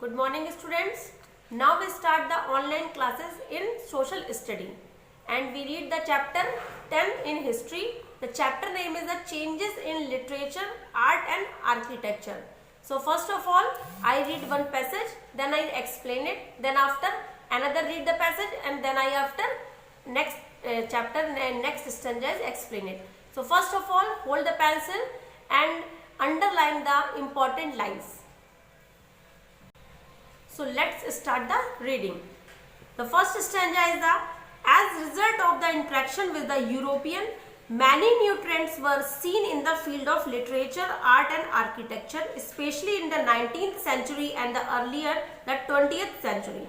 Good morning students. Now we start the online classes in social study and we read the chapter 10 in history. The chapter name is the changes in literature, art and architecture. So first of all I read one passage, then I explain it, then after another read the passage and then I after next chapter and next stanza is explain it. So first of all hold the pencil and underline the important lines. So let's start the reading. The first stanza is the as result of the interaction with the European, many new trends were seen in the field of literature, art and architecture, especially in the 19th century and the earlier the 20th century.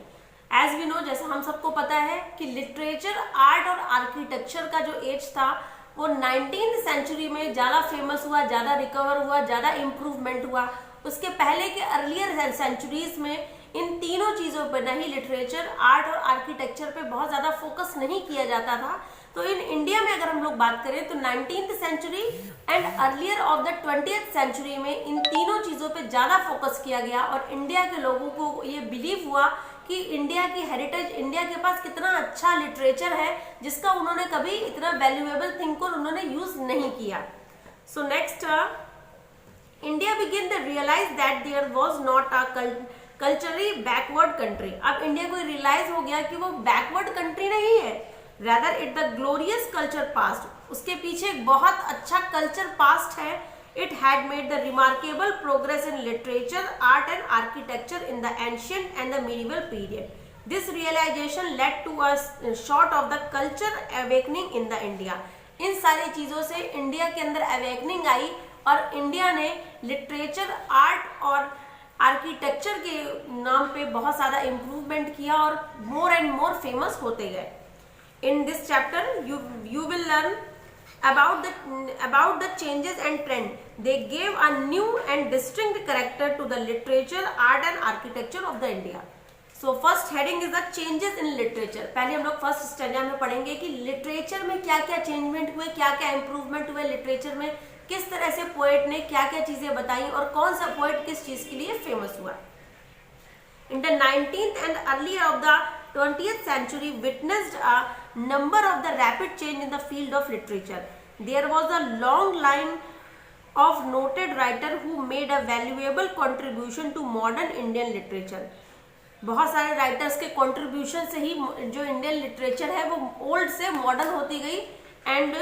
As we know, जैसा हम सबको पता है कि literature, art और architecture का जो as था वो 19th सेंचुरी में ज़्यादा फेमस हुआ, ज़्यादा रिकवर हुआ, ज़्यादा इम्प्रूवमेंट हुआ. उसके पहले के अर्लियर सेंचुरीज में इन तीनों चीज़ों पर नहीं लिटरेचर, आर्ट और आर्किटेक्चर पे बहुत ज़्यादा फोकस नहीं किया जाता था. तो इन इंडिया में अगर हम लोग बात करें तो 19th century and earlier of the 20th century में इन तीनों चीज़ों पे ज़्यादा फोकस किया गया और इंडिया के लोगों को ये बिलीव हुआ कि इंडिया की हेरिटेज, इंडिया के पास कितना अच्छा लिटरेचर है जिसका उन्होंने कभी इतना वैल्यूएबल थिंग को उन्होंने यूज नहीं किया. So next, India begin the realise that there was not a culturally backward country. अब इंडिया को रियलाइज हो गया कि वो बैकवर्ड कंट्री नहीं है, rather it the glorious culture past. उसके पीछे एक बहुत अच्छा कल्चर पास्ट है. It had made the remarkable progress in literature, art and architecture in the ancient and the medieval period. This realization led to a sort of the culture awakening in the India. इन सारी चीज़ों से India के अंदर awakening आई और India ने literature, art और architecture के नाम पे बहुत ज़्यादा इम्प्रूवमेंट किया और मोर एंड मोर फेमस होते गए. In this chapter you will learn about the changes and trend. They gave a new and distinct character to the literature, art and architecture of the India. So first heading is the changes in literature. पहले हम लोग first standard में पढ़ेंगे कि literature में क्या क्या changement हुए, क्या क्या इम्प्रूवमेंट हुए लिटरेचर में, किस तरह से पोएट ने क्या क्या चीज़ें बताई और कौन सा पोएट किस चीज़ के लिए फेमस हुआ. In the 19th and earlier of the 20th century witnessed a number of the rapid change in the field of literature. There was a long line of noted writers who made a valuable contribution to modern Indian literature. बहुत सारे writers के contribution से ही जो Indian literature है वो old से modern होती गई. And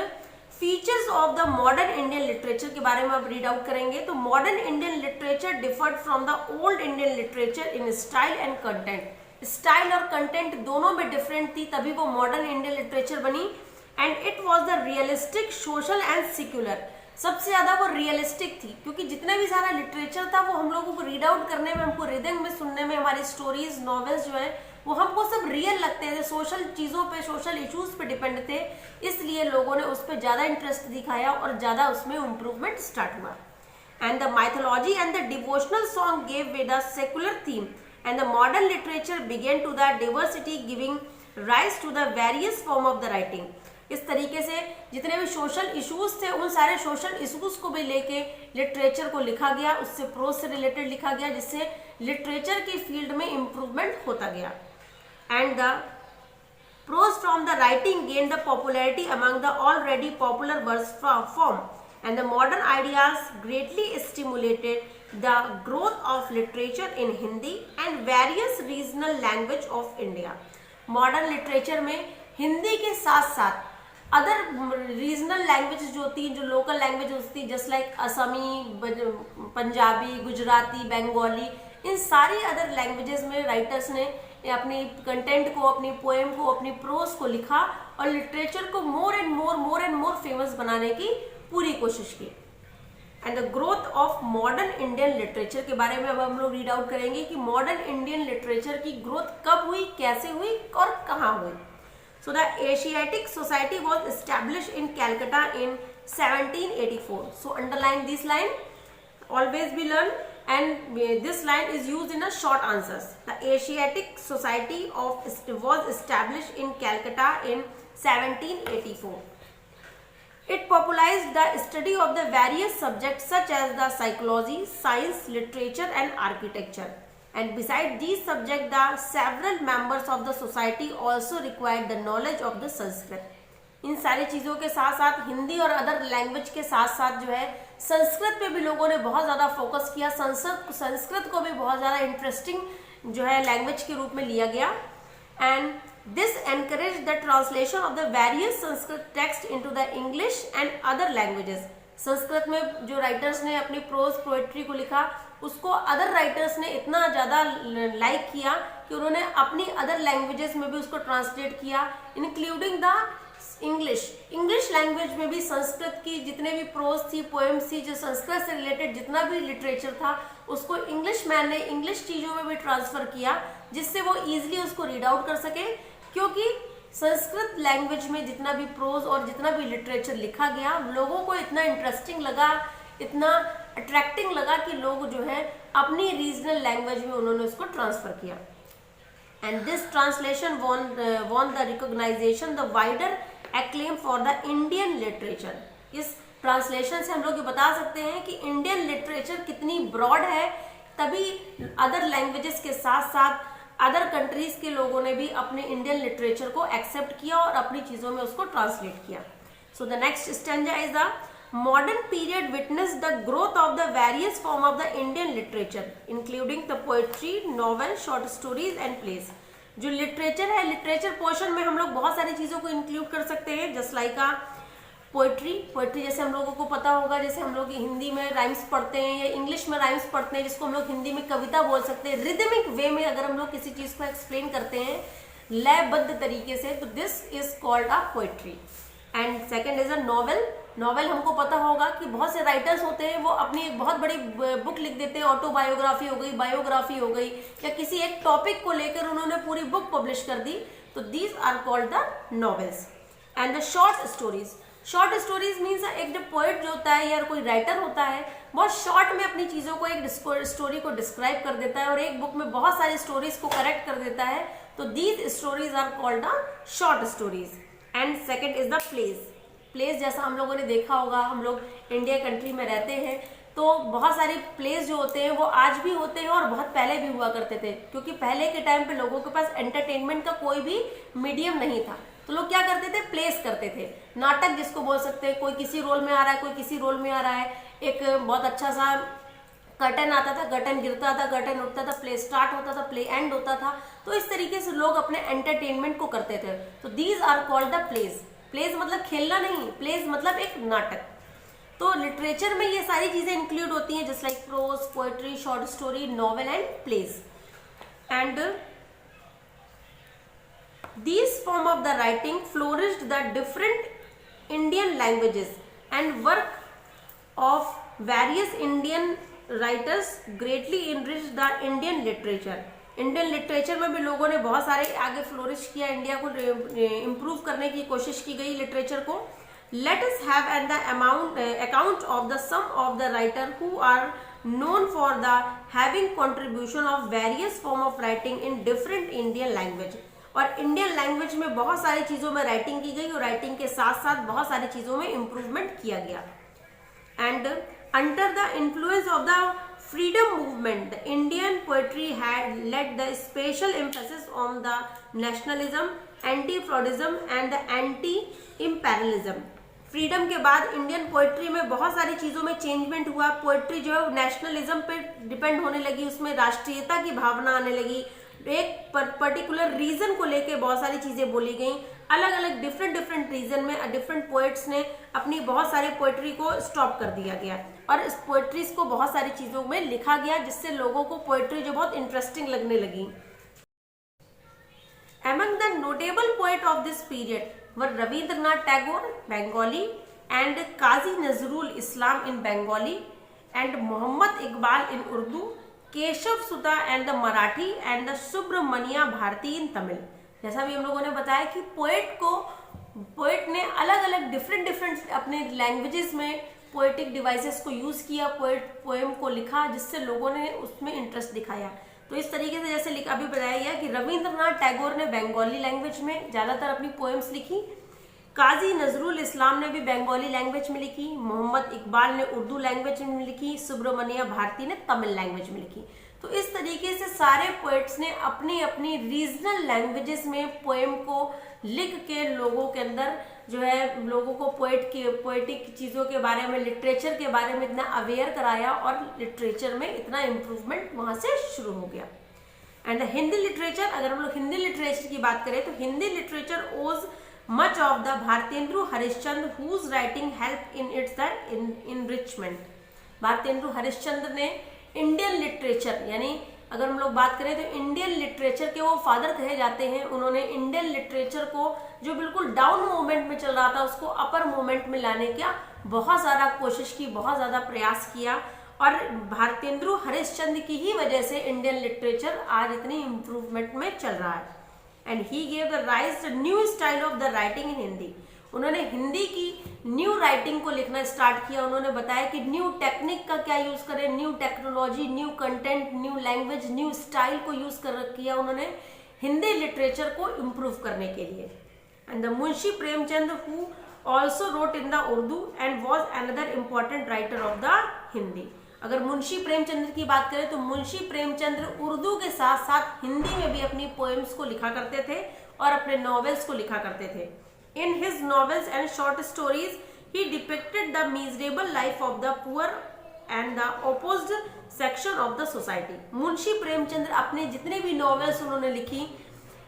features of the modern Indian literature के बारे में अब रीड आउट करेंगे. तो modern Indian literature deferred from the old Indian literature in style and content. Style और कंटेंट दोनों में डिफरेंट थी, तभी वो मॉडर्न इंडियन लिटरेचर बनी. And it was the realistic, social and secular. सबसे ज़्यादा वो रियलिस्टिक थी क्योंकि जितना भी सारा लिटरेचर था वो हम लोगों को रीड आउट करने में, हमको रिदम में सुनने में, हमारी स्टोरीज, नॉवेल्स जो है वो हमको सब रियल लगते थे, सोशल चीज़ों पे, सोशल इश्यूज पे डिपेंड थे. इसलिए लोगों ने उस पर ज़्यादा इंटरेस्ट दिखाया और ज़्यादा उसमें इम्प्रूवमेंट स्टार्ट हुआ. And the mythology and the devotional song gave with a secular theme and the modern literature began to the diversity giving rise to the various form of the writing. इस तरीके से जितने भी social issues थे उन सारे social issues को भी लेके लिटरेचर को लिखा गया, उससे प्रोज से रिलेटेड लिखा गया जिससे लिटरेचर की फील्ड में इम्प्रूवमेंट होता गया. And the prose from the writing gain the popularity among the already popular verse form and the modern ideas greatly stimulated the growth of literature in Hindi and various regional language of India. Modern literature में हिंदी के साथ साथ other regional languages जो होती हैं, जो local language होती है जस्ट लाइक असमी, पंजाबी, गुजराती, बंगाली, इन सारी अदर लैंग्वेजेस में राइटर्स ने अपनी कंटेंट को, अपनी पोएम को, अपनी प्रोज को लिखा और लिटरेचर को मोर एंड मोर फेमस बनाने की पूरी कोशिश की. And the growth of modern Indian literature के बारे में अब हम लोग रीड आउट करेंगे कि मॉडर्न इंडियन लिटरेचर की ग्रोथ कब हुई, कैसे हुई और कहाँ हुई. So the Asiatic Society was established in Calcutta in 1784. So underline this line. Always be learn, and this line is used in a short answers. The Asiatic Society was established in Calcutta in 1784. It popularized the study of the various subjects such as the psychology, science, literature, and architecture. and beside these subject the several members of the society also required the knowledge of the Sanskrit. इन सारी चीज़ों के साथ साथ हिंदी और other language के साथ साथ जो है संस्कृत पे भी लोगों ने बहुत ज़्यादा फोकस किया। संस्कृत को भी बहुत ज़्यादा इंटरेस्टिंग जो है लैंग्वेज के रूप में लिया गया। And this encourage the translation of the various Sanskrit text into the English and other languages. Sanskrit में जो राइटर्स ने अपनी प्रोज पोएट्री को लिखा उसको अदर राइटर्स ने इतना ज़्यादा लाइक किया कि उन्होंने अपनी अदर लैंग्वेजेस में भी उसको ट्रांसलेट किया, इंक्लूडिंग द इंग्लिश लैंग्वेज में भी संस्कृत की जितने भी प्रोज थी, पोएम्स थी, जो संस्कृत से रिलेटेड जितना भी लिटरेचर था उसको इंग्लिश मैन ने इंग्लिश चीज़ों में भी ट्रांसफर किया, जिससे वो ईजिली उसको रीड आउट कर सके। क्योंकि संस्कृत लैंग्वेज में जितना भी प्रोज और जितना भी लिटरेचर लिखा गया लोगों को इतना इंटरेस्टिंग लगा, इतना अट्रैक्टिंग लगा कि लोग जो है अपनी रीजनल लैंग्वेज में उन्होंने उसको ट्रांसफर किया। And this translation won the recognition, the wider acclaim for the Indian literature। इस ट्रांसलेशन से हम लोग ये बता सकते हैं कि इंडियन लिटरेचर कितनी ब्रॉड है, तभी अदर लैंग्वेजेस के साथ साथ अदर कंट्रीज के लोगों ने भी अपने इंडियन लिटरेचर को एक्सेप्ट किया और अपनी चीज़ों में उसको ट्रांसलेट किया। So the next stanza is the modern period witness the growth of the various form of the Indian literature including the poetry, novel, short stories and place. जो literature है, लिटरेचर पोर्शन में हम लोग बहुत सारी चीज़ों को इंक्लूड कर सकते हैं, जस्ट लाइक पोएट्री जैसे हम लोगों को पता होगा, जैसे हम लोग हिंदी में राइम्स पढ़ते हैं या इंग्लिश में राइम्स पढ़ते हैं जिसको हम लोग हिंदी में कविता बोल सकते हैं। रिदमिक वे में अगर हम लोग किसी चीज़ को एक्सप्लेन करते हैं लयबद्ध तरीके से, तो this is called a poetry. And second is a novel. Novel हमको पता होगा कि बहुत से राइटर्स होते हैं वो अपनी एक बहुत बड़ी बुक लिख देते हैं, ऑटोबायोग्राफी हो गई, बायोग्राफी हो गई, या किसी एक टॉपिक को लेकर उन्होंने पूरी बुक पब्लिश कर दी, तो these are called the novels. And the short stories means एक जो पोएट जो होता है या कोई राइटर होता है बहुत शॉर्ट में अपनी चीज़ों को एक स्टोरी को डिस्क्राइब कर देता है और एक बुक में बहुत सारी स्टोरीज को करेक्ट कर देता है, तो these stories are called the short stories. And second is the plays. जैसा हम लोगों ने देखा होगा, हम लोग इंडिया कंट्री में रहते हैं तो बहुत सारे प्लेस जो होते हैं वो आज भी होते हैं और बहुत पहले भी हुआ करते थे, क्योंकि पहले के टाइम पे लोगों के पास एंटरटेनमेंट का कोई भी मीडियम नहीं था, तो लोग क्या करते थे, प्लेस करते थे। नाटक जिसको बोल सकते हैं, कोई किसी रोल में आ रहा है, कोई किसी रोल में आ रहा है, एक बहुत अच्छा सा कर्टन आता था, कर्टन गिरता था, कर्टन उठता था, प्ले स्टार्ट होता था, प्ले एंड होता था, तो इस तरीके से लोग अपने एंटरटेनमेंट को करते थे। तो these are called the plays. Plays मतलब खेलना नहीं, प्लेस मतलब एक नाटक। तो लिटरेचर में ये सारी चीजें इंक्लूड होती हैं, just like prose, poetry, short story, novel and plays. And these form of the writing flourished the different Indian languages and work of various Indian writers greatly enriched the Indian literature। Indian literature में भी लोगों ने बहुत सारे आगे flourish किया, India को improve करने की कोशिश की गई लिटरेचर को। Let us have an account of the some of the writer who are known for the having contribution of various form of writing in different Indian language। और Indian language में बहुत सारी चीज़ों में राइटिंग की गई और राइटिंग के साथ साथ बहुत सारी चीज़ों में इम्प्रूवमेंट किया गया। And under the influence of the freedom movement the Indian poetry had led the special emphasis on the nationalism, anti feudalism and the anti imperialism. Freedom के बाद इंडियन पोएट्री में बहुत सारी चीज़ों में चेंजमेंट हुआ। पोएट्री जो है नेशनलिज्म पे डिपेंड होने लगी, उसमें राष्ट्रीयता की भावना आने लगी, एक पर्टिकुलर रीजन को लेके बहुत सारी चीजें बोली गई। अलग अलग डिफरेंट रीजन में डिफरेंट पोएट्स ने अपनी बहुत सारी पोएट्री को स्टॉप कर दिया गया और इस पोएट्रीज को बहुत सारी चीजों में लिखा गया, जिससे लोगों को पोएट्री जो बहुत इंटरेस्टिंग लगने लगी। Among the notable poet of this period were Rabindranath Tagore, Bengali, and Qazi Nazrul Islam in Bengali, and Muhammad Iqbal in Urdu, Keshav Sudha and the Marathi and the Subramania Bharati in Tamil. जैसा भी हम लोगों ने बताया कि पोएट ने अलग अलग डिफरेंट अपने लैंग्वेजेस में पोएटिक डिवाइसेस को यूज़ किया, पोएम को लिखा, जिससे लोगों ने उसमें इंटरेस्ट दिखाया। तो इस तरीके से जैसे अभी बताया गया कि रविंद्रनाथ टैगोर ने बंगाली लैंग्वेज में ज़्यादातर अपनी पोएम्स लिखी, काजी नजरुल इस्लाम ने भी बंगाली लैंग्वेज में लिखी, मोहम्मद इकबाल ने उर्दू लैंग्वेज में लिखी, सुब्रमण्या भारती ने तमिल लैंग्वेज में लिखी। तो इस तरीके तरीके से सारे पोएट्स ने अपनी अपनी रीजनल लैंग्वेजेस में पोएम को लिख के लोगों के अंदर जो है लोगों को पोएटिक चीज़ों के बारे में, लिटरेचर के बारे में इतना अवेयर कराया और लिटरेचर में इतना इम्प्रूवमेंट वहाँ से शुरू हो गया। एंड हिंदी लिटरेचर, अगर हम लोग हिंदी लिटरेचर की बात करें तो Hindi literature owes much of the Bharatendu Harishchandra whose writing help in its the enrichment. Bharatendu Harishchandra ने इंडियन लिटरेचर, यानी अगर हम लोग बात करें तो इंडियन लिटरेचर के वो फादर कहे जाते हैं। उन्होंने इंडियन लिटरेचर को जो बिल्कुल डाउन मूवमेंट में चल रहा था उसको अपर मूवमेंट में लाने का बहुत ज़्यादा कोशिश की, बहुत ज़्यादा प्रयास किया, और भारतेंदु हरिश्चंद्र की ही वजह से इंडियन लिटरेचर आज इतनी इम्प्रूवमेंट में चल रहा है। And he gave the rise the new style of the writing in Hindi. उन्होंने हिंदी की न्यू राइटिंग को लिखना स्टार्ट किया। उन्होंने बताया कि न्यू टेक्निक का क्या यूज करें, new technology, new content, new language, new style को यूज किया उन्होंने हिंदी लिटरेचर को इम्प्रूव करने के लिए। And the Munshi Premchand who also wrote in the Urdu and was another important writer of the Hindi. अगर मुंशी प्रेमचंद्र की बात करें तो मुंशी प्रेमचंद्र उर्दू के साथ साथ हिंदी में भी अपनी पोएम्स को लिखा करते थे और अपने नॉवेल्स को लिखा करते थे। In his novels and short stories, he depicted the miserable life of the poor and the opposed section of the society. Munshi Premchandra अपने जितने भी नॉवेल्स उन्होंने लिखी,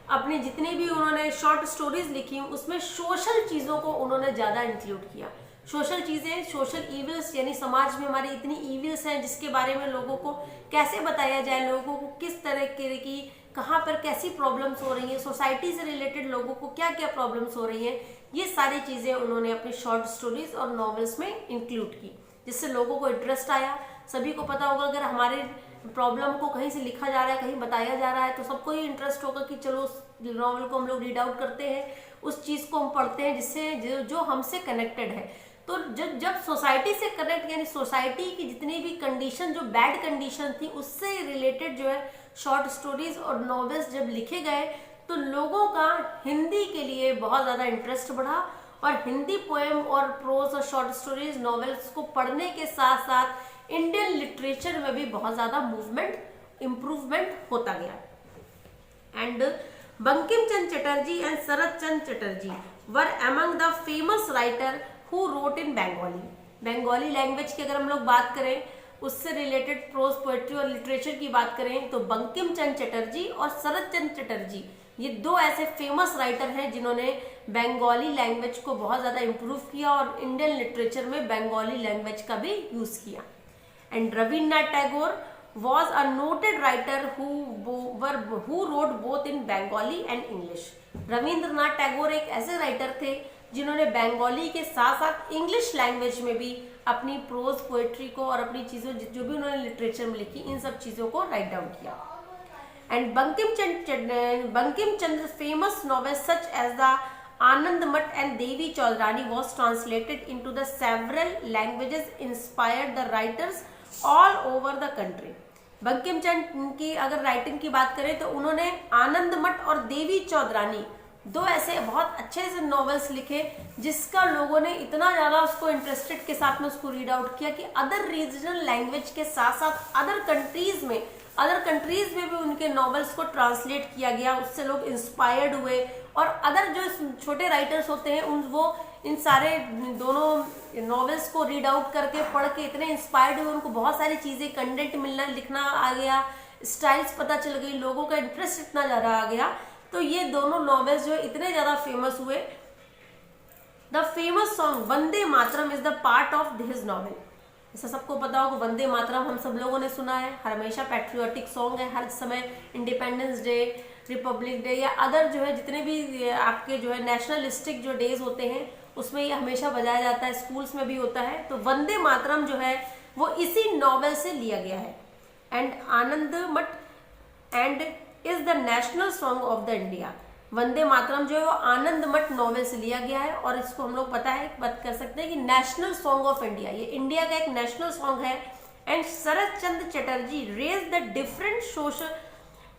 अपने जितने भी उन्होंने शॉर्ट स्टोरीज लिखी, उसमें सोशल चीज़ों को उन्होंने ज़्यादा इंक्लूड किया। सोशल चीज़ें, सोशल इविल्स, यानी समाज में हमारी इतनी इविल्स हैं जिसके बारे में लोगों को कैसे बताया जाए, लोगों को किस तरह की कहाँ पर कैसी प्रॉब्लम्स हो रही हैं, सोसाइटी से रिलेटेड लोगों को क्या क्या प्रॉब्लम्स हो रही हैं, ये सारी चीज़ें उन्होंने अपनी शॉर्ट स्टोरीज और नॉवेल्स में इंक्लूड की, जिससे लोगों को इंटरेस्ट आया। सभी को पता होगा अगर हमारे प्रॉब्लम को कहीं से लिखा जा रहा है, कहीं बताया जा रहा है, तो सबको ही इंटरेस्ट होगा कि चलो उस नॉवल को हम लोग रीड आउट करते हैं, उस चीज़ को हम पढ़ते हैं जिससे जो हमसे कनेक्टेड है। तो जब सोसाइटी से कनेक्ट, यानी सोसाइटी की जितनी भी कंडीशन, जो बैड कंडीशन थी, उससे रिलेटेड जो है शॉर्ट स्टोरीज और नॉवेल्स जब लिखे गए तो लोगों का हिंदी के लिए बहुत ज़्यादा इंटरेस्ट बढ़ा और हिंदी पोएम और प्रोज और शॉर्ट स्टोरीज नॉवेल्स को पढ़ने के साथ साथ इंडियन लिटरेचर में भी बहुत ज़्यादा इम्प्रूवमेंट होता गया। And Bankim Chandra Chatterjee and Sharat Chandra Chatterjee were among the famous writer who wrote in Bengali. Bengali language की अगर हम लोग बात करें, उससे रिलेटेड प्रोज, पोएट्री और लिटरेचर की बात करें तो बंकिम चंद्र चटर्जी और शरद चंद्र चटर्जी ये दो ऐसे फेमस राइटर हैं जिन्होंने बंगाली लैंग्वेज को बहुत ज़्यादा इम्प्रूव किया और इंडियन लिटरेचर में बंगाली लैंग्वेज का भी यूज़ किया। And Rabindranath Tagore was a noted writer who wrote both in Bengali and English. Rabindranath Tagore एक ऐसे राइटर थे जिन्होंने बंगाली के साथ साथ इंग्लिश लैंग्वेज में भी अपनी प्रोज, पोएट्री को और अपनी चीज़ों जो भी उन्होंने लिटरेचर में लिखी, इन सब चीज़ों को राइट डाउन किया। And Bankim Chandra famous novel such as the Anand Math and Devi Chaudhurani was translated into the several languages, inspired the writers all over the country. Bankim Chandra की अगर राइटिंग की बात करें तो उन्होंने आनंद मठ और देवी चौधरानी दो ऐसे बहुत अच्छे से नॉवेल्स लिखे जिसका लोगों ने इतना ज़्यादा उसको इंटरेस्टेड के साथ में उसको रीड आउट किया कि अदर रीजनल लैंग्वेज के साथ साथ अदर कंट्रीज में भी उनके नॉवेल्स को ट्रांसलेट किया गया। उससे लोग इंस्पायर्ड हुए और अदर जो छोटे राइटर्स होते हैं वो इन सारे दोनों नॉवेल्स को रीड आउट करके पढ़ के इतने इंस्पायर्ड हुए, उनको बहुत सारी चीज़ें, कंटेंट मिलना, लिखना आ गया, स्टाइल्स पता चल गई, लोगों का इंटरेस्ट इतना ज़्यादा आ गया। तो ये दोनों नॉवेल्स जो इतने ज़्यादा फेमस हुए। The famous song Vande Mataram is the part of his novel. ऐसा सबको पता होगा, वंदे मातरम हम सब लोगों ने सुना है, हमेशा पैट्रियोटिक सॉन्ग है, हर समय इंडिपेंडेंस डे, रिपब्लिक डे या अदर जो है जितने भी आपके जो है नेशनलिस्टिक जो डेज होते हैं उसमें ये हमेशा बजाया जाता है, स्कूल्स में भी होता है। तो वंदे मातरम जो है वो इसी नॉवेल से लिया गया है। And Anand Math and is the national song of the India. Vande Mataram जो है वो आनंद मठ नॉवेल से लिया गया है और इसको हम लोग पता है, बात कर सकते हैं कि नेशनल सॉन्ग ऑफ इंडिया, ये इंडिया का एक नेशनल सॉन्ग है। And Sharat Chandra Chatterjee raise the different social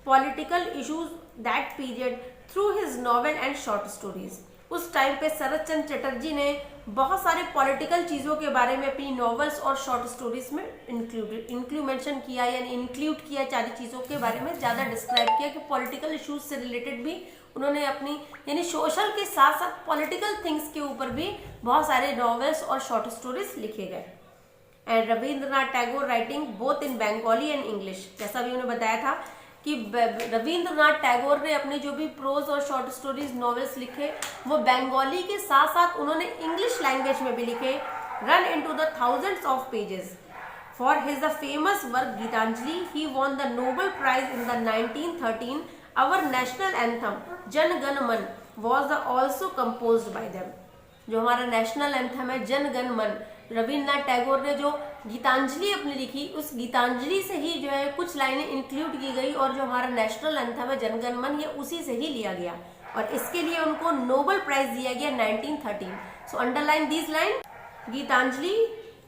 political issues that period through his novel and short stories. उस टाइम पे शरद चंद्र चटर्जी ने बहुत सारे पॉलिटिकल चीज़ों के बारे में अपनी नॉवेल्स और शॉर्ट स्टोरीज में इंक्लूमेंशन किया, यानी इंक्लूड किया, सारी चीज़ों के बारे में ज़्यादा डिस्क्राइब किया कि पॉलिटिकल इश्यूज से रिलेटेड भी उन्होंने अपनी, यानी सोशल के साथ साथ पॉलिटिकल थिंग्स के ऊपर भी बहुत सारे नॉवेल्स और शॉर्ट स्टोरीज लिखे गए। And Rabindranath Tagore writing both in Bengali and English, जैसा भी उन्होंने बताया था कि रविंद्रनाथ टैगोर ने अपने जो भी प्रोज और शॉर्ट स्टोरीज नॉवेल्स लिखे वो बंगाली के साथ साथ उन्होंने इंग्लिश लैंग्वेज में भी लिखे, run into the thousands of pages. For his the famous work Gitanjali he won the Nobel prize in the 1913। Our national anthem Jana Gana Mana was also composed by them. जो हमारा नेशनल एंथम है जन गण मन, रविन्द्रनाथ टैगोर ने जो गीतांजलि अपनी लिखी, उस गीतांजलि से ही जो है कुछ लाइनें इंक्लूड की गई, और जो हमारा नेशनल एंथम है जनगण मन, ये उसी से ही लिया गया, और इसके लिए उनको नोबेल प्राइज दिया गया 1913। So underline this line, Gitanjali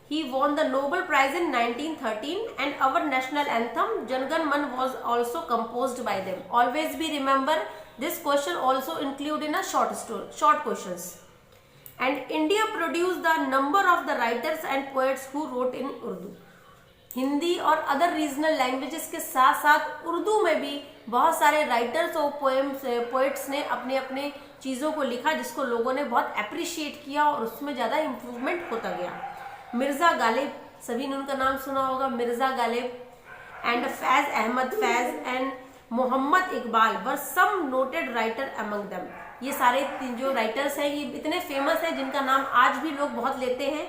he won the Nobel Prize in 1913 and our national anthem Jangan Man was also composed by them. Always be remember this question also include in a short questions. And India produced the number of the writers and poets who wrote in Urdu. Hindi और other regional languages के साथ साथ उर्दू में भी बहुत सारे writers और poets ने अपने अपने चीज़ों को लिखा, जिसको लोगों ने बहुत अप्रिशिएट किया और उसमें ज़्यादा इम्प्रूवमेंट होता गया। मिर्ज़ा गालिब, सभी ने उनका नाम सुना होगा, Mirza Ghalib and Faiz Ahmad Faiz and Mohammad Iqbal were some noted writer among them. ये सारे जो राइटर्स हैं ये इतने फेमस हैं जिनका नाम आज भी लोग बहुत लेते हैं।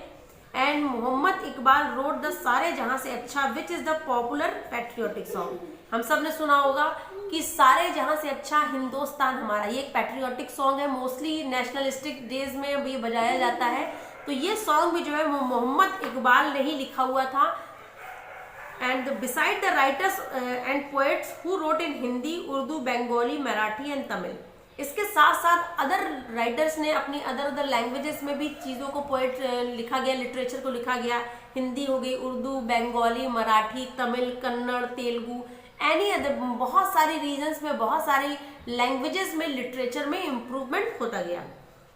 And Mohammad Iqbal wrote the सारे जहां से अच्छा which is the popular patriotic song. हम सब ने सुना होगा कि सारे जहां से अच्छा हिंदुस्तान हमारा, ये एक पैट्रियोटिक सॉन्ग है, मोस्टली नेशनलिस्टिक डेज में अब ये बजाया जाता है। तो ये सॉन्ग भी जो है वो मोहम्मद इकबाल ने ही लिखा हुआ था। And beside the writers and poets who wrote in Hindi, Urdu, Bengali, Marathi and Tamil, इसके साथ साथ अदर राइटर्स ने अपनी अदर लैंग्वेजेस में भी चीज़ों को पोएट लिखा गया, लिटरेचर को लिखा गया। हिंदी हो गई, उर्दू, बंगाली, मराठी, तमिल, कन्नड़, तेलुगु, एनी अदर, बहुत सारी रीजन्स में, बहुत सारी लैंग्वेजेस में लिटरेचर में इम्प्रूवमेंट होता गया।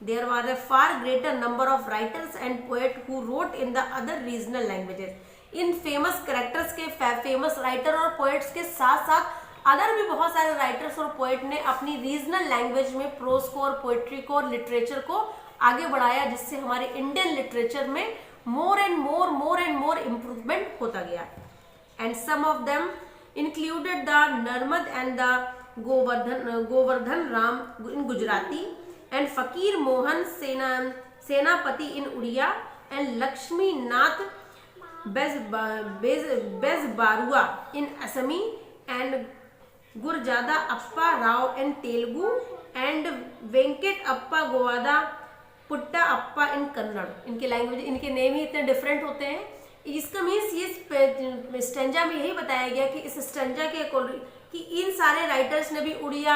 There was a far greater number of writers and poets who wrote in the other regional languages. In famous characters के, फेमस राइटर और पोएट्स के साथ साथ अदर भी बहुत सारे राइटर्स और पोएट ने अपनी रीजनल लैंग्वेज में प्रोज को और पोएट्री को और लिटरेचर को आगे बढ़ाया, जिससे हमारे इंडियन लिटरेचर में मोर एंड मोर इम्प्रूवमेंट होता गया। And some of them included the Narmad and the Govardhan Ram in Gujarati and Fakir Mohan Senapati in Udiya and Lakshmi Nath Bezbarua in Assami and Gurjada Appa Rao in Telugu and Venkat Appa Govada Putta Appa in Kannada। इनके language, इनके name ही इतने different होते हैं। इसका means ये stanza में यही बताया गया कि इस स्टेंजा के कि इन सारे राइटर्स ने भी उड़िया,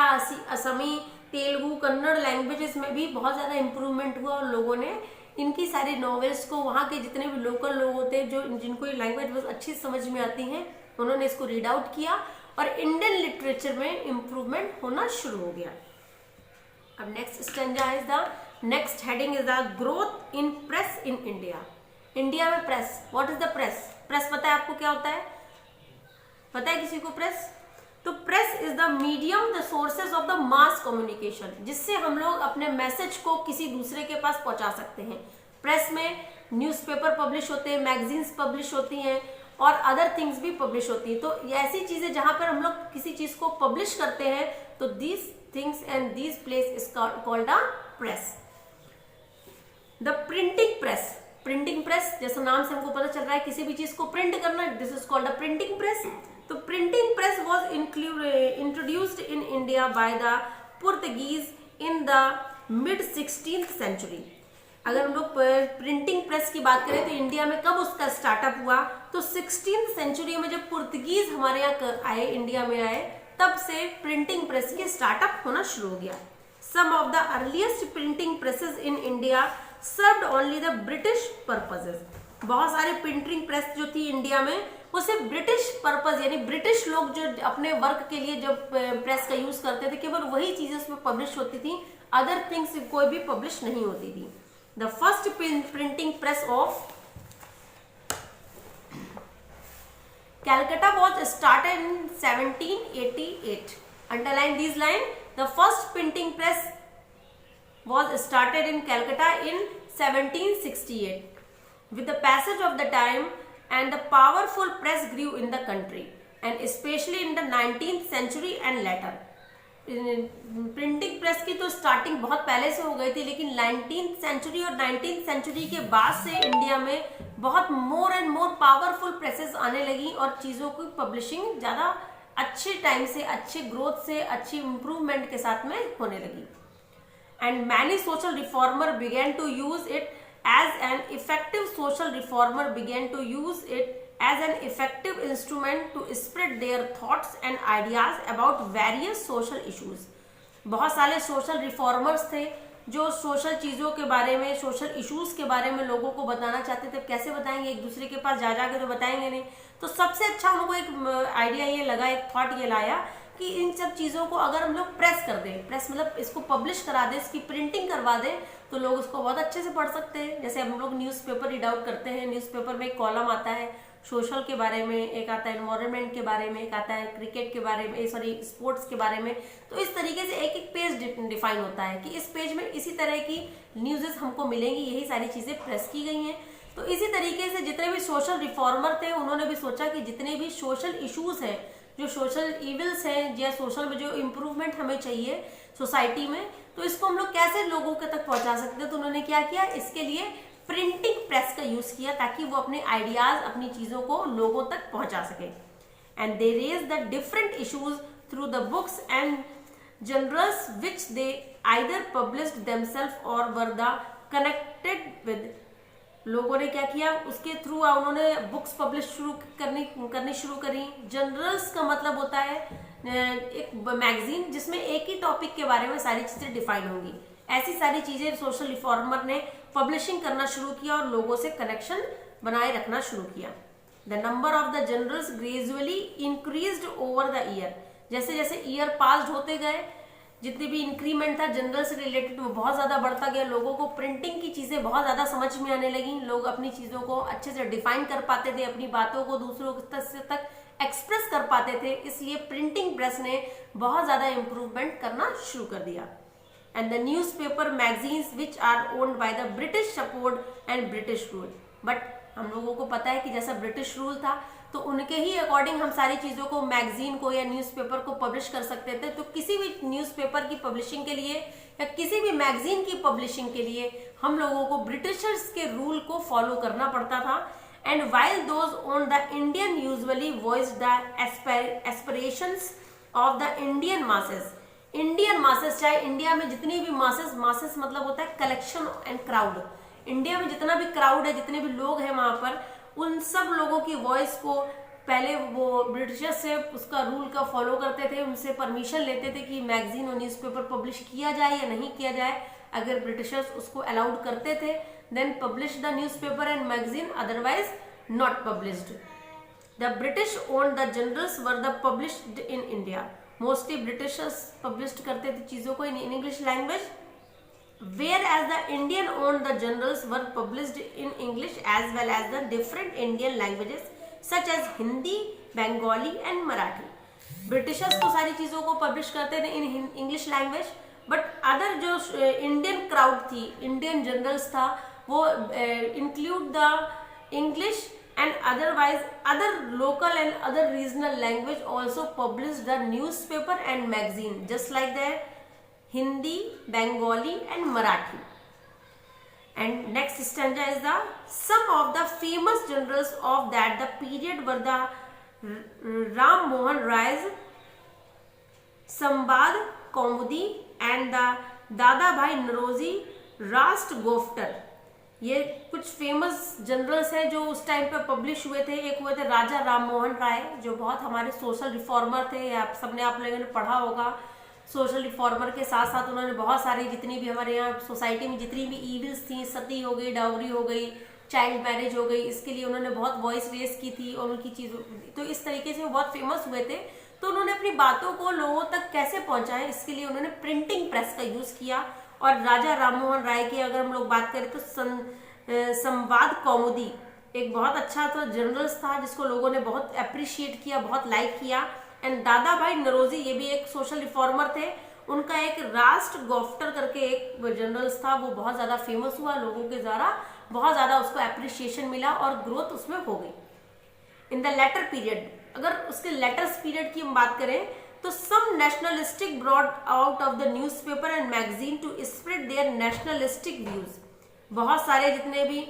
असमी, तेलुगु, कन्नड़ लैंग्वेजेस में भी बहुत ज़्यादा इम्प्रूवमेंट हुआ, और लोगों ने इनकी सारी नॉवेल्स को, वहाँ के जितने भी लोकल लोग होते हैं जो जिनको ये लैंग्वेज बहुत अच्छी समझ में आती हैं, उन्होंने इसको रीड आउट किया और इंडियन लिटरेचर में इम्प्रूवमेंट होना शुरू हो गया। अब next stanza is the next heading is the growth in press in India. India में press, what is the press? Press पता है आपको क्या होता है? पता है किसी को प्रेस? तो press is the medium, the sources of the mass communication, जिससे हम लोग अपने मैसेज को किसी दूसरे के पास पहुंचा सकते हैं। प्रेस में न्यूज़पेपर पब्लिश होते हैं, मैगजीन्स पब्लिश होती हैं और अदर थिंग्स भी पब्लिश होती हैं। तो ऐसी चीजें जहां पर हम लोग किसी चीज को पब्लिश करते हैं, तो these things and these place is called a press. The printing press, printing press जैसा नाम से हमको पता चल रहा है किसी भी चीज को प्रिंट करना, this is called a printing press. तो printing press was introduced in India by the Portuguese in the mid 16th century. अगर हम लोग प्रिंटिंग प्रेस की बात करें तो इंडिया में कब उसका स्टार्टअप हुआ? तो 16th सेंचुरी में जब पुर्तगीज हमारे यहाँ आए, इंडिया में आए, तब से प्रिंटिंग प्रेस की स्टार्टअप होना शुरू हो गया। Some of the earliest printing presses in India served only the British purposes. बहुत सारे प्रिंटिंग प्रेस जो थी इंडिया में, वो सिर्फ ब्रिटिश पर्पज यानी ब्रिटिश लोग जो अपने वर्क के लिए जब प्रेस का यूज करते थे केवल वही चीजें उसमें पब्लिश होती थी, अदर थिंग्स कोई भी पब्लिश नहीं होती थी। The first printing press of Calcutta was started in 1788. Underline these lines. The first printing press was started in Calcutta in 1768. With the passage of the time and the powerful press grew in the country, and especially in the 19th century and later. Printing press की तो starting बहुत पहले से हो गई थी, लेकिन 19th century और 19th सेंचुरी के बाद से इंडिया में बहुत more and more powerful presses आने लगी और चीज़ों की पब्लिशिंग ज़्यादा अच्छे टाइम से, अच्छे ग्रोथ से, अच्छी इम्प्रूवमेंट के साथ में होने लगी। And many social reformer began to use it as an effective social reformer began to use it as an effective instrument to spread their thoughts and ideas about various social issues। बहुत सारे social reformers थे जो social चीज़ों के बारे में, social issues के बारे में लोगों को बताना चाहते थे। कैसे बताएंगे, एक दूसरे के पास जा के तो बताएंगे नहीं। तो सबसे अच्छा उनको एक आइडिया ये लगा, एक थॉट ये लाया कि इन सब चीज़ों को अगर हम लोग प्रेस कर दें, प्रेस मतलब इसको पब्लिश करा दें, इसकी प्रिंटिंग करवा दें, तो लोग उसको बहुत अच्छे से पढ़ सकते हैं। जैसे हम लोग न्यूज़पेपर रीड आउट करते हैं, न्यूज़पेपर में एक कॉलम आता है सोशल के बारे में, एक आता है एनवायरनमेंट के बारे में, एक आता है क्रिकेट के बारे में, सॉरी स्पोर्ट्स के बारे में। तो इस तरीके से एक एक पेज डिफाइन होता है कि इस पेज में इसी तरह की न्यूज़ेस हमको मिलेंगी, यही सारी चीज़ें प्रेस की गई हैं। तो इसी तरीके से जितने भी सोशल रिफॉर्मर थे उन्होंने भी सोचा कि जितने भी सोशल इश्यूज हैं, जो सोशल इविल्स हैं या सोशल में जो इम्प्रूवमेंट हमें चाहिए सोसाइटी में, तो इसको हम लोग कैसे लोगों के तक पहुंचा सकते हैं। तो उन्होंने क्या किया, इसके लिए प्रिंटिंग प्रेस का यूज किया ताकि वो अपने आइडियाज, अपनी चीजों को लोगों तक पहुंचा सके। And they raise the different issues through the books and journals which they either published themselves or were the connected with. लोगों ने क्या किया, उसके थ्रू उन्होंने बुक्स पब्लिश करनी शुरू करी। जर्नल्स का मतलब होता है एक मैगजीन जिसमें एक ही टॉपिक के बारे में सारी चीजें डिफाइन होंगी। ऐसी सारी चीजें सोशल रिफॉर्मर ने पब्लिशिंग करना शुरू किया और लोगों से कनेक्शन बनाए रखना शुरू किया। The number of the journals gradually increased over the year. जैसे जैसे ईयर पास होते गए, जितनी भी इंक्रीमेंट था जनरल से रिलेटेड वो बहुत ज्यादा बढ़ता गया। लोगों को प्रिंटिंग की चीजें बहुत ज्यादा समझ में आने लगी। लोग अपनी चीजों को अच्छे से डिफाइन कर पाते थे, अपनी बातों को दूसरों तक एक्सप्रेस कर पाते थे। इसलिए प्रिंटिंग प्रेस ने बहुत ज्यादा इंप्रूवमेंट करना शुरू कर दिया। And the newspaper magazines which are owned by the British support and British rule। But हम लोगों को पता है कि जैसा ब्रिटिश रूल था तो उनके ही अकॉर्डिंग हम सारी चीज़ों को, मैगजीन को या न्यूज़पेपर को पब्लिश कर सकते थे। तो किसी भी न्यूज़पेपर की पब्लिशिंग के लिए या किसी भी मैगजीन की पब्लिशिंग के लिए हम लोगों को ब्रिटिशर्स के रूल को फॉलो करना पड़ता था। And while those own the Indian usually voice the aspirations of the Indian masses. Indian masses, चाहे इंडिया में जितनी भी मासेस मतलब होता है कलेक्शन एंड क्राउड। इंडिया में जितना भी क्राउड है, जितने भी लोग हैं वहां पर, उन सब लोगों की वॉइस को पहले वो ब्रिटिशर्स से उसका रूल का फॉलो करते थे, उनसे परमिशन लेते थे कि मैगजीन और न्यूज़पेपर पब्लिश किया जाए या नहीं किया जाए। अगर ब्रिटिशर्स उसको अलाउड करते थे then publish the newspaper and magazine, otherwise not published. The British own the journals were the published in India. Mostly Britishers publish करते थे चीजों को in English language, whereas the Indian own the journals were published in English as well as the different Indian languages such as Hindi, Bengali and Marathi. Britishers तो सारी चीजों को publish करते थे in English language, but other जो Indian crowd थी, Indian journals था, वो include the English and otherwise other local and other regional language also published the newspaper and magazine just like that Hindi, Bengali and Marathi. And next stanza is the some of the famous journals of that the period were the Ram Mohan Rai's Sambad Kaumudi and the Dada Bhai Naroji Rast Goftar। ये कुछ famous generals हैं जो उस time पे publish हुए थे। एक हुए थे राजा राम मोहन राय, जो बहुत हमारे सोशल रिफॉर्मर थे। आप सबने, आप लोगों ने पढ़ा होगा। सोशल रिफॉर्मर के साथ साथ उन्होंने बहुत सारी, जितनी भी हमारे यहाँ सोसाइटी में जितनी भी इविल्स थी, सती हो गई, डाउरी हो गई, चाइल्ड मैरिज हो गई, इसके लिए उन्होंने बहुत वॉइस रेस की थी और उनकी चीज़ों, तो इस तरीके से वो बहुत फेमस हुए थे। तो उन्होंने अपनी बातों को लोगों तक कैसे पहुंचाएं, इसके लिए उन्होंने प्रिंटिंग प्रेस का यूज़ किया। और राजा राममोहन राय की अगर हम लोग बात करें तो संवाद कौमुदी एक बहुत अच्छा था जर्नल्स था जिसको लोगों ने बहुत अप्रिशिएट किया, बहुत लाइक किया। एंड दादा भाई नरोजी, ये भी एक सोशल रिफॉर्मर थे, उनका एक राष्ट्र गोफ्टर करके एक जर्नल्स था, वो बहुत ज़्यादा फेमस हुआ, लोगों के द्वारा बहुत ज़्यादा उसको अप्रिशिएशन मिला और ग्रोथ उसमें हो गई। इन द लेटर पीरियड, अगर उसके लेटर्स पीरियड की हम बात करें तो some nationalistic brought out of the newspaper and magazine to spread their nationalistic views. बहुत सारे जितने भी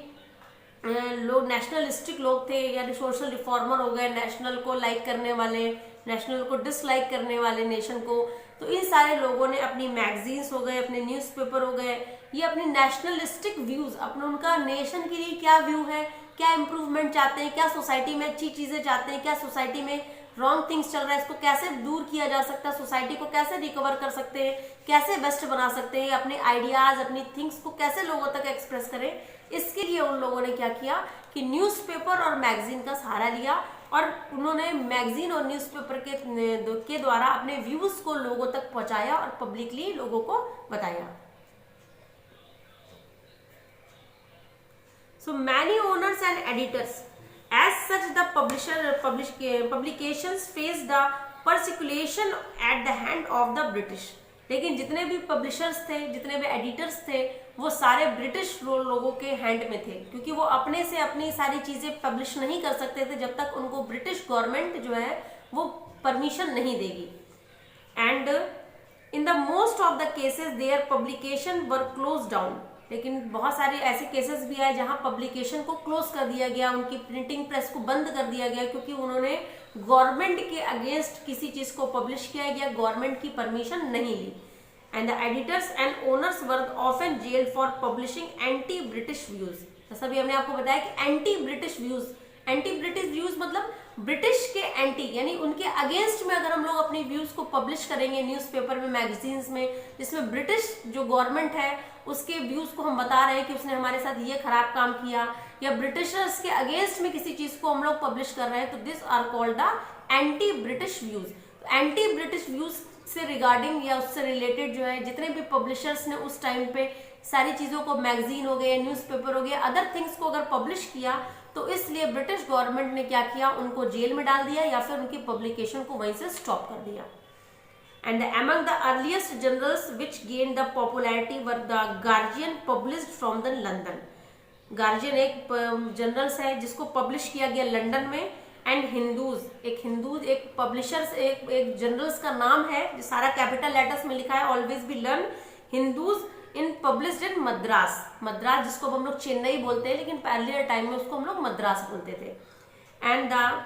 लोग नेशनलिस्टिक लोग थे, यानी सोशल रिफॉर्मर हो गए, नेशनल को लाइक करने वाले, नेशनल को डिसलाइक करने वाले नेशन को, तो इन सारे लोगों ने अपनी मैगजीन्स हो गए, अपने न्यूज़पेपर हो गए, ये अपनी नेशनलिस्टिक व्यूज, अपने उनका नेशन के लिए क्या व्यू है, क्या इंप्रूवमेंट चाहते हैं, क्या सोसाइटी में अच्छी चीजें चाहते हैं, क्या सोसाइटी में रॉन्ग थिंग्स चल रहा है, इसको कैसे दूर किया जा सकता है, सोसाइटी को कैसे रिकवर कर सकते हैं, कैसे बेस्ट बना सकते हैं, अपने आइडियाज अपनी थिंग्स को कैसे लोगों तक एक्सप्रेस करें, इसके लिए उन लोगों ने क्या किया कि न्यूज़पेपर और मैगजीन का सहारा लिया और उन्होंने मैगजीन और न्यूज़पेपर के द्वारा अपने व्यूज को लोगों तक पहुंचाया और पब्लिकली लोगों को बताया। So many owners and editors, as such the publications face the persecution at the hand of the British। लेकिन जितने भी पब्लिशर्स थे, जितने भी एडिटर्स थे, वो सारे ब्रिटिश लोगों के हैंड में थे, क्योंकि वो अपने से अपनी सारी चीजें पब्लिश नहीं कर सकते थे जब तक उनको ब्रिटिश गवर्नमेंट जो है वो परमिशन नहीं देगी। And in the most of the cases their publication were close down. लेकिन बहुत सारे ऐसे केसेस भी आए जहां पब्लिकेशन को क्लोज कर दिया गया, उनकी प्रिंटिंग प्रेस को बंद कर दिया गया, क्योंकि उन्होंने गवर्नमेंट के अगेंस्ट किसी चीज को पब्लिश किया गया, गवर्नमेंट की परमिशन नहीं ली। And the editors and owners were often jail for publishing anti British views. जैसा भी हमने आपको बताया कि anti British views, anti British views मतलब ब्रिटिश के एंटी, यानी उनके अगेंस्ट में अगर हम लोग अपनी व्यूज को पब्लिश करेंगे न्यूज़पेपर में, मैगजीन्स में, जिसमें ब्रिटिश जो गवर्नमेंट है उसके व्यूज को हम बता रहे हैं कि उसने हमारे साथ ये खराब काम किया, या ब्रिटिशर्स के अगेंस्ट में किसी चीज को हम लोग पब्लिश कर रहे हैं, तो this are called the anti British views. Anti British views से रिगार्डिंग या उससे रिलेटेड जो है जितने भी पब्लिशर्स ने उस टाइम पे सारी चीजों को, मैगजीन हो गए, न्यूज़पेपर हो गया, अदर थिंग्स को अगर पब्लिश किया, तो इसलिए ब्रिटिश गवर्नमेंट ने क्या किया, उनको जेल में डाल दिया या फिर उनकी पब्लिकेशन को वहीं से स्टॉप कर दिया। And among the earliest journals which gained the popularity were the Guardian, published from the London। Guardian एक जर्नल्स है जिसको पब्लिश किया गया लंदन में। एंड हिंदूज एक पब्लिशर्स एक जर्नल्स का नाम है जो सारा कैपिटल लेटर्स में लिखा है, always be learn. Hindus in published in Madras जिसको हम लोग चेन्नई बोलते हैं, लेकिन पहले टाइम में उसको हम लोग मद्रास बोलते थे। एंड द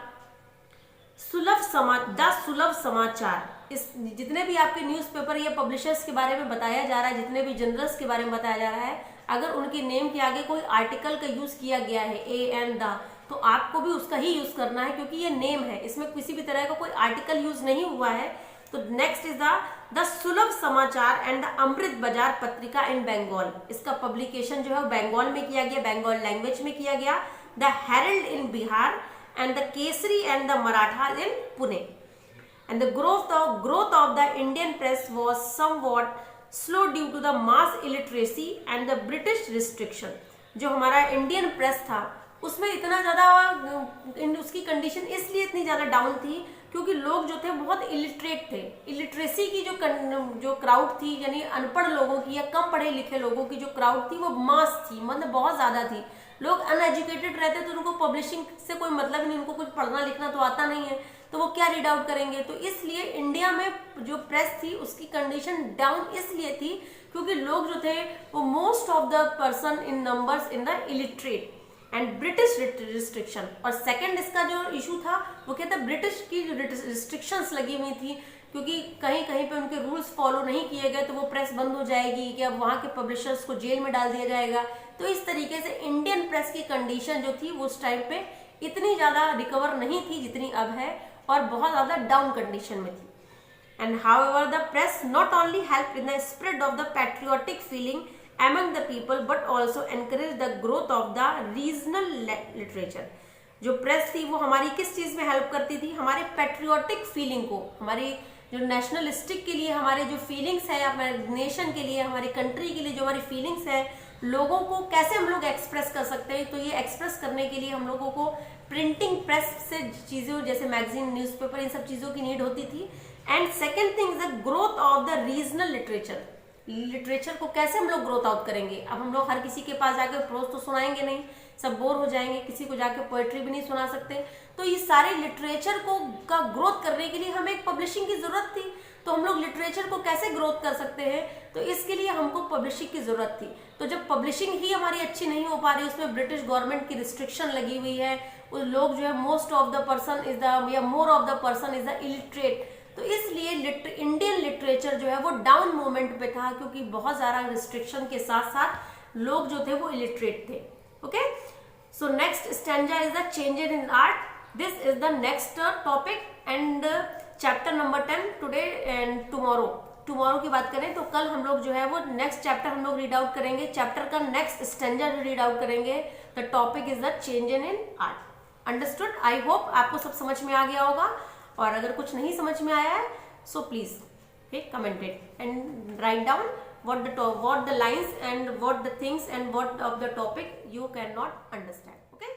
सुलभ समाचार, इस जितने भी आपके न्यूज़पेपर या पब्लिशर्स के बारे में बताया जा रहा है, जितने भी जर्नल्स के बारे में बताया जा रहा है, अगर उनके नेम के आगे कोई आर्टिकल का यूज किया गया है, ए एन द, तो आपको भी उसका ही यूज करना है, क्योंकि ये नेम है, इसमें किसी भी तरह का कोई आर्टिकल यूज नहीं हुआ है। तो नेक्स्ट इज द सुलभ समाचार एंड द अमृत बाजार पत्रिका इन बंगाल। इसका पब्लिकेशन जो है बंगाल में किया गया, बंगाल लैंग्वेज में किया गया। The Herald in Bihar and the Kesari and the Marathas in Pune। And the growth of the Indian press was somewhat slow due to the mass illiteracy and the British restriction। जो हमारा Indian press था उसमें इतना ज़्यादा उसकी condition इसलिए इतनी ज़्यादा डाउन थी क्योंकि लोग जो थे बहुत इलिटरेट थे। इलिटरेसी की जो क्राउड थी, यानी अनपढ़ लोगों की या कम पढ़े लिखे लोगों की जो क्राउड थी वो मास थी, मतलब बहुत ज़्यादा थी। लोग अनएजुकेटेड रहते तो उनको पब्लिशिंग से कोई मतलब नहीं, उनको कुछ पढ़ना लिखना तो आता नहीं है, तो वो क्या रीड आउट करेंगे। तो इसलिए इंडिया में जो प्रेस थी उसकी कंडीशन डाउन इसलिए थी क्योंकि लोग जो थे वो most of the person in numbers in the illiterate and British restriction. और सेकंड इसका जो इशू था वो क्या था, ब्रिटिश की जो रिस्ट्रिक्शंस लगी हुई थी, क्योंकि कहीं कहीं पे उनके रूल्स फॉलो नहीं किए गए तो वो प्रेस बंद हो जाएगी, क्या वहाँ के पब्लिशर्स को जेल में डाल दिया जाएगा। तो इस तरीके से इंडियन प्रेस की कंडीशन जो थी वो उस टाइम पे इतनी ज़्यादा रिकवर नहीं थी जितनी अब है, और बहुत ज़्यादा डाउन कंडीशन में थी। And however the press not only help in the spread of the patriotic feeling among the people but also encourage the growth of the regional literature. जो प्रेस थी वो हमारी किस चीज में हेल्प करती थी, हमारे पेट्रियोटिक फीलिंग को, हमारी जो नेशनलिस्टिक के लिए हमारे जो फीलिंग्स है, हमारे नेशन के लिए, हमारी कंट्री के लिए जो हमारी फीलिंग्स है, लोगों को कैसे हम लोग एक्सप्रेस कर सकते हैं, तो ये एक्सप्रेस करने के लिए हम लोगों को प्रिंटिंग प्रेस से चीज़ों जैसे मैगजीन, न्यूज़पेपर, इन सब चीज़ों की नीड होती थी. And second thing the growth of the regional literature. Literature को कैसे हम लोग ग्रोथ आउट करेंगे. अब हम लोग हर किसी के पास जाकर प्रोज तो सुनाएंगे नहीं, सब बोर हो जाएंगे, किसी को जाके पोएट्री भी नहीं सुना सकते. तो ये सारे लिटरेचर को का ग्रोथ करने के लिए हमें एक पब्लिशिंग की जरूरत थी. तो हम लोग लिटरेचर को कैसे ग्रोथ कर सकते हैं, तो इसके लिए हमको पब्लिशिंग की जरूरत थी. तो जब पब्लिशिंग ही हमारी अच्छी नहीं हो पा रही, उसमें ब्रिटिश गवर्नमेंट की रिस्ट्रिक्शन लगी हुई है, उस लोग जो है most of the person is the या more of the person is the illiterate, तो इसलिए इंडियन लिटरेचर जो है वो डाउन मोमेंट पे था, क्योंकि बहुत ज्यादा रिस्ट्रिक्शन के साथ साथ लोग जो थे वो इलिटरेट थे. Okay, so next stanza is the changes in art. This is the next topic and chapter number 10 today and tomorrow की बात करें तो कल हम लोग जो है वो नेक्स्ट चैप्टर हम लोग रीड आउट करेंगे. चैप्टर का नेक्स्ट स्टैंजा रीड आउट करेंगे. The topic is the change in art. Understood. I hope आपको सब समझ में आ गया होगा, और अगर कुछ नहीं समझ में आया है so please comment it and write down what the lines and what the things and what of the topic you cannot understand. Okay.